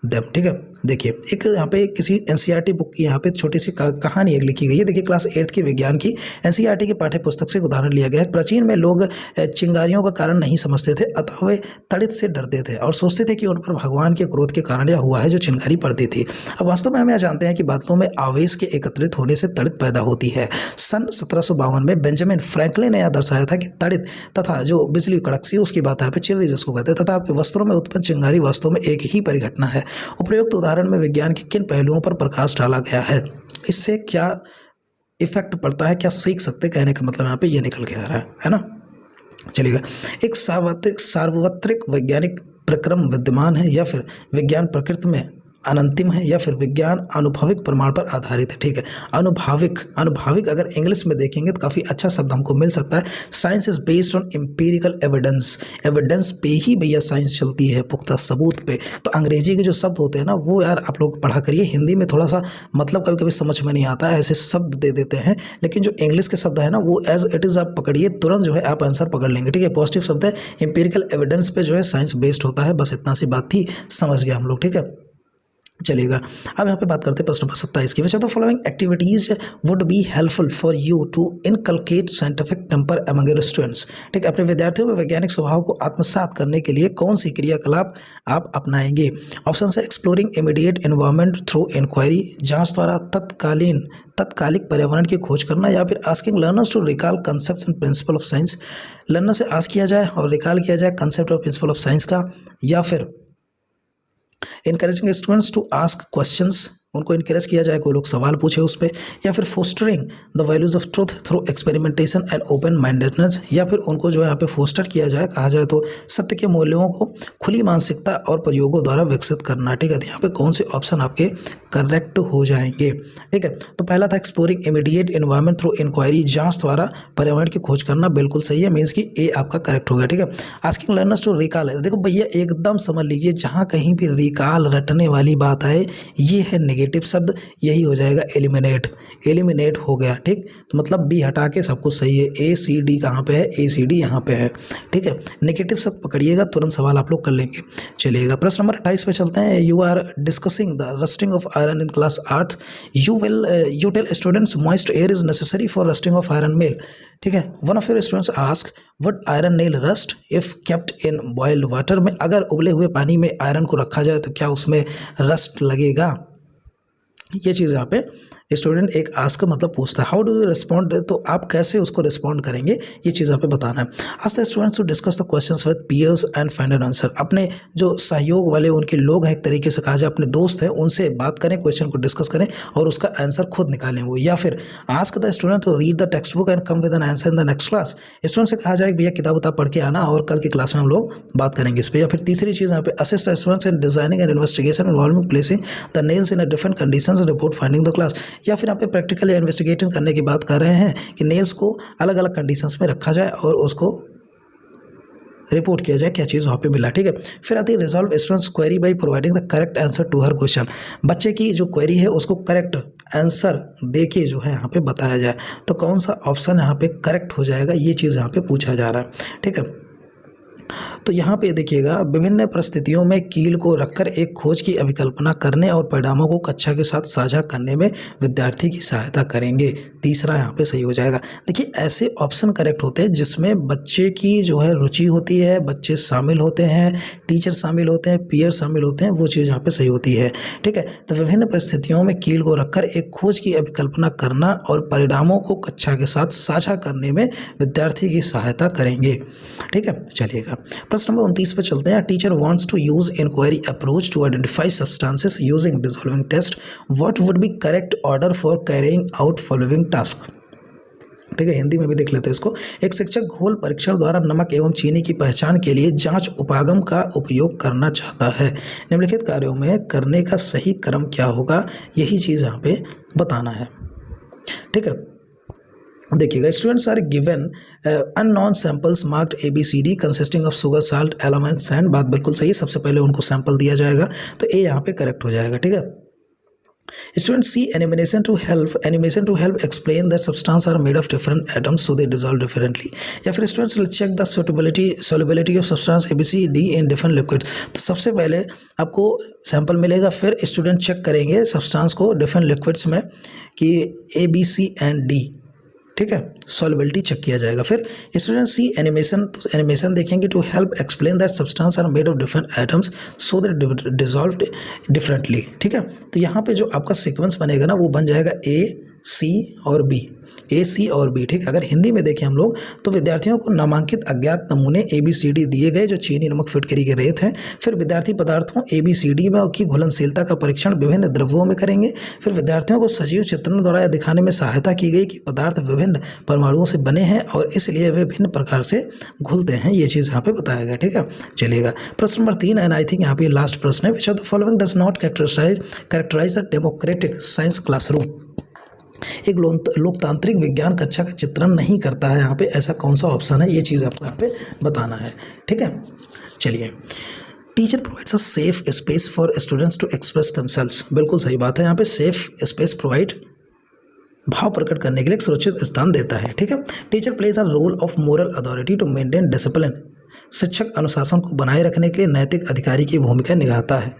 them, ठीक है। देखिए, एक यहाँ पे किसी एनसीईआरटी बुक की यहाँ पे छोटी सी कहानी एक लिखी गई है। देखिए, क्लास 8 की विज्ञान की एनसीईआरटी की पाठ्य पुस्तक से उदाहरण लिया गया है। प्राचीन में लोग चिंगारियों का कारण नहीं समझते थे, अतः वे तड़ित से डरते थे और सोचते थे कि उन पर भगवान के क्रोध के कारण यह हुआ है जो चिंगारी पड़ती थी। अब वास्तव में हम यह जानते हैं कि बादलों में आवेश के एकत्रित होने से तड़ित पैदा होती है। सन 1752 में बेंजामिन फ्रैंकलिन ने यह दर्शाया था कि तड़ित तथा जो बिजली कड़कसी, उसकी बात यहाँ पे चिल्ली जिसको कहते हैं, तथा आपके वस्त्रों में उत्पन्न चिंगारी वास्तव में एक ही परिघटना है। उपयुक्त उदाहरण में विज्ञान के किन पहलुओं पर प्रकाश डाला गया है, इससे क्या इफेक्ट पड़ता है, क्या सीख सकते, कहने का मतलब यहाँ पे ये निकल के आ रहा है ना। चलिएगा, एक सार्वत्रिक वैज्ञानिक प्रक्रम विद्यमान है या फिर विज्ञान प्रकृति में अनंतिम है या फिर विज्ञान अनुभविक प्रमाण पर आधारित है, ठीक है। अनुभाविक अगर इंग्लिश में देखेंगे तो काफ़ी अच्छा शब्द हमको मिल सकता है। Science is based on empirical evidence पे ही भैया साइंस चलती है, पुख्ता सबूत पे। तो अंग्रेजी के जो शब्द होते हैं ना वो यार आप लोग पढ़ा करिए, हिंदी में थोड़ा सा मतलब कभी कभी समझ में नहीं आता है, ऐसे शब्द दे देते हैं, लेकिन जो इंग्लिश के शब्द है ना वो एज इट इज़ आप पकड़िए, तुरंत जो है आप आंसर पकड़ लेंगे, ठीक है। पॉजिटिव शब्द है, एम्पिरिकल एविडेंस पे जो है साइंस बेस्ड होता है, बस इतना सी बात थी, समझ गया हम लोग, ठीक है। चलिएगा, अब यहाँ पे बात करते हैं प्रश्न नंबर 27 की। Which of the following activities would be helpful for you to inculcate scientific temper among your students, ठीक है। अपने विद्यार्थियों में वैज्ञानिक स्वभाव को आत्मसात करने के लिए कौन सी क्रियाकलाप आप अपनाएंगे। ऑप्शन है exploring immediate environment through inquiry, जांच द्वारा तत्कालिक पर्यावरण की खोज करना, या फिर asking learners to recall concept and principle of science, learner से आस्क किया जाए और रिकॉल किया जाए कंसेप्ट और प्रिंसिपल ऑफ साइंस का, या फिर encouraging students to ask questions, उनको इनकरेज किया जाए, कोई लोग सवाल पूछे उस पर, या फिर fostering the values of truth through experimentation and open mindedness, या फिर उनको जो है यहाँ पे फोस्टर किया जाए, कहा जाए तो सत्य के मूल्यों को खुली मानसिकता और प्रयोगों द्वारा विकसित करना, ठीक है। यहाँ पे कौन से ऑप्शन आपके करेक्ट हो जाएंगे, ठीक है। तो पहला था exploring immediate environment through inquiry, जांच द्वारा पर्यावरण की खोज करना, बिल्कुल सही है, मीन्स की ए आपका करेक्ट हो गया, ठीक है। आस्किंग लर्नर्स टू रिकॉल है, देखो भैया एकदम समझ लीजिए, जहाँ कहीं भी रिकॉल रटने वाली बात आए ये है नेगेटिव शब्द, यही हो जाएगा एलिमिनेट हो गया, ठीक। तो मतलब बी हटा के सब कुछ सही है। ए सी डी कहाँ पे है, ए सी डी यहाँ पे है, ठीक है। नेगेटिव सब पकड़िएगा, तुरंत सवाल आप लोग कर लेंगे। चलिएगा, प्रश्न नंबर 28 पे चलते हैं। You are discussing the rusting of iron in class 8, you tell students moist air is necessary for rusting of iron nail, ठीक है। One of your students ask what iron nail rust if kept in boiled water, में अगर उबले हुए पानी में iron को रखा जाए तो क्या उसमें रस्ट लगेगा। ये चीज़ यहाँ पे स्टूडेंट एक आस्क मतलब पूछता है, हाउ डू यू रिस्पॉन्ड, तो आप कैसे उसको रिस्पॉन्ड करेंगे, ये चीज़ यहाँ पे बताना है। Ask the students to discuss the questions with peers and find an answer, अपने जो सहयोग वाले उनके लोग हैं, एक तरीके से कहा जाए अपने दोस्त हैं, उनसे बात करें, क्वेश्चन को डिस्कस करें और उसका आंसर खुद निकालें वो, या फिर ask the student to read the textbook and come with an answer in the next class, student से कहा जाए भैया किताब उताब पढ़ के आना और कल की क्लास में हम लोग बात करेंगे इस पर। या फिर तीसरी चीज़ यहाँ पे assist the students in designing and investigation involving placing the nails in a different conditions report finding the class, या फिर यहाँ पे प्रैक्टिकल या इन्वेस्टिगेशन करने की बात कर रहे हैं कि नेल्स को अलग अलग कंडीशंस में रखा जाए और उसको रिपोर्ट किया जाए क्या चीज़ वहाँ पे मिला, ठीक है। फिर आती है resolve students query by providing the correct answer to her question. बच्चे की जो क्वेरी है उसको करेक्ट आंसर दे के जो है यहाँ पे बताया जाए, तो कौन सा ऑप्शन यहाँ पे करेक्ट हो जाएगा, ये चीज़ यहाँ पे पूछा जा रहा है, ठीक है। तो यहाँ पे देखिएगा, विभिन्न परिस्थितियों में कील को रखकर एक खोज की अभिकल्पना करने और परिणामों को कक्षा के साथ साझा करने में विद्यार्थी की सहायता करेंगे। तीसरा यहाँ पे सही हो जाएगा। देखिए ऐसे ऑप्शन करेक्ट होते हैं जिसमें बच्चे की जो है रुचि होती है, बच्चे शामिल होते हैं, टीचर शामिल होते हैं, पीयर शामिल होते हैं, वो चीज़ यहाँ पे सही होती है, ठीक है। तो विभिन्न परिस्थितियों में कील को रखकर एक खोज की अभिकल्पना करना और परिणामों को कक्षा के साथ साझा करने में विद्यार्थी की सहायता करेंगे, ठीक है। चलिएगा प्रश्न नंबर 29 पे चलते हैं। Teacher wants to use inquiry approach to identify substances using dissolving test, what would be correct order for carrying out following task, ठीक है। हिंदी में भी देख लेते हैं इसको। एक शिक्षक घोल परीक्षण द्वारा नमक एवं चीनी की पहचान के लिए जांच उपागम का उपयोग करना चाहता है। निम्नलिखित कार्यों में करने का सही क्रम क्या होगा, यही चीज़ यहाँ पे बताना है, ठीक है। देखिएगा, students are given unknown samples marked ABCD consisting of sugar, salt, element, sand. बात बिल्कुल सही है, सबसे पहले उनको सैंपल दिया जाएगा, तो ए यहाँ पे करेक्ट हो जाएगा, ठीक है। Students see animation to help explain that substance are made of different atoms so they dissolve differently. या फिर students check the solubility of substance ABCD in different liquids. तो सबसे पहले आपको सैंपल मिलेगा, फिर स्टूडेंट चेक करेंगे सब्सटेंस को डिफरेंट लिक्विड्स में कि A, B, C and D, ठीक है, सॉल्युबिलिटी चेक किया जाएगा। फिर स्टूडेंट सी एनिमेशन, तो एनिमेशन देखेंगे to help explain that substance are made of different atoms so that dissolve differently, ठीक है। तो यहाँ पे जो आपका सीक्वेंस बनेगा ना वो बन जाएगा A, C और B, A, C और B, ठीक है। अगर हिंदी में देखें हम लोग तो विद्यार्थियों को नामांकित अज्ञात नमूने ABCD दिए गए जो चीनी, नमक, फिटकरी के रेत हैं। फिर विद्यार्थी पदार्थों ABCD में की घुलनशीलता का परीक्षण विभिन्न द्रव्यों में करेंगे। फिर विद्यार्थियों को सजीव चित्रण द्वारा दिखाने में सहायता की गई कि पदार्थ विभिन्न परमाणुओं से बने हैं और इसलिए वे भिन्न प्रकार से घुलते हैं, ये चीज़ यहाँ पे बताया गया, ठीक है। चलिएगा प्रश्न नंबर 3 एंड आई थिंक यहाँ पे लास्ट प्रश्न है। Which of the following does not characterize the democratic science classroom. एक लोकतांत्रिक विज्ञान कक्षा का चित्रण नहीं करता है, यहाँ पे ऐसा कौन सा ऑप्शन है, ये चीज़ आपको यहाँ पे बताना है, ठीक है। चलिए, teacher provides a safe space for students to express themselves. बिल्कुल सही बात है, यहाँ पे सेफ स्पेस प्रोवाइड भाव प्रकट करने के लिए एक सुरक्षित स्थान देता है, ठीक है। Teacher plays a role of moral authority to maintain discipline. शिक्षक अनुशासन को बनाए रखने के लिए नैतिक अधिकारी की भूमिका निभाता है।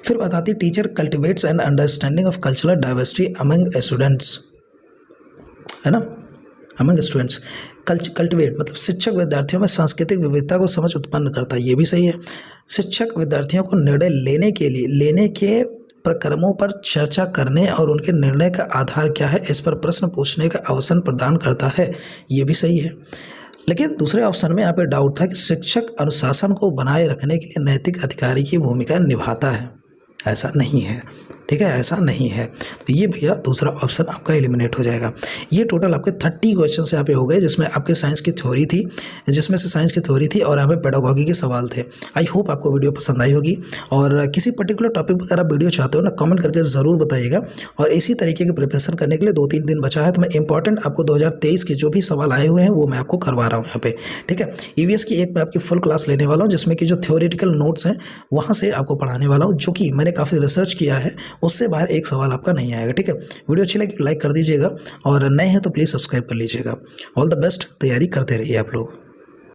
फिर बताती teacher cultivates an understanding of cultural diversity among students, है ना, अमंग स्टूडेंट्स। कल्टिवेट मतलब शिक्षक विद्यार्थियों में सांस्कृतिक विविधता को समझ उत्पन्न करता है, ये भी सही है। शिक्षक विद्यार्थियों को निर्णय लेने के प्रक्रमों पर चर्चा करने और उनके निर्णय का आधार क्या है इस पर प्रश्न पूछने का अवसर प्रदान करता है, ये भी सही है। लेकिन दूसरे ऑप्शन में यहाँ पे डाउट था कि शिक्षक अनुशासन को बनाए रखने के लिए नैतिक अधिकारी की भूमिका निभाता है, ऐसा नहीं है, ठीक है, ऐसा नहीं है। तो ये भैया दूसरा ऑप्शन आपका एलिमिनेट हो जाएगा। ये टोटल आपके 30 क्वेश्चन यहाँ पे हो गए, जिसमें आपके साइंस की थ्योरी थी, और यहाँ पे पेडागॉजी के सवाल थे। आई होप आपको वीडियो पसंद आई होगी, और किसी पर्टिकुलर टॉपिक पर अगर आप वीडियो चाहते हो ना, कमेंट करके ज़रूर बताइएगा। और इसी तरीके के प्रिपरेशन करने के लिए 2-3 दिन बचा है, तो मैं इंपॉर्टेंट आपको 2023 के जो भी सवाल आए हुए हैं वो मैं आपको करवा रहा हूँ यहाँ पे, ठीक है। EVS की एक मैं आपकी फुल क्लास लेने वाला हूँ, जिसमें कि जो थ्योरेटिकल नोट्स हैं वहाँ से आपको पढ़ाने वाला हूँ, जो कि मैंने काफ़ी रिसर्च किया है, उससे बाहर एक सवाल आपका नहीं आएगा, ठीक है। वीडियो अच्छी लगी लाइक कर दीजिएगा, और नए हैं तो प्लीज़ सब्सक्राइब कर लीजिएगा। ऑल द बेस्ट, तैयारी करते रहिए आप लोग।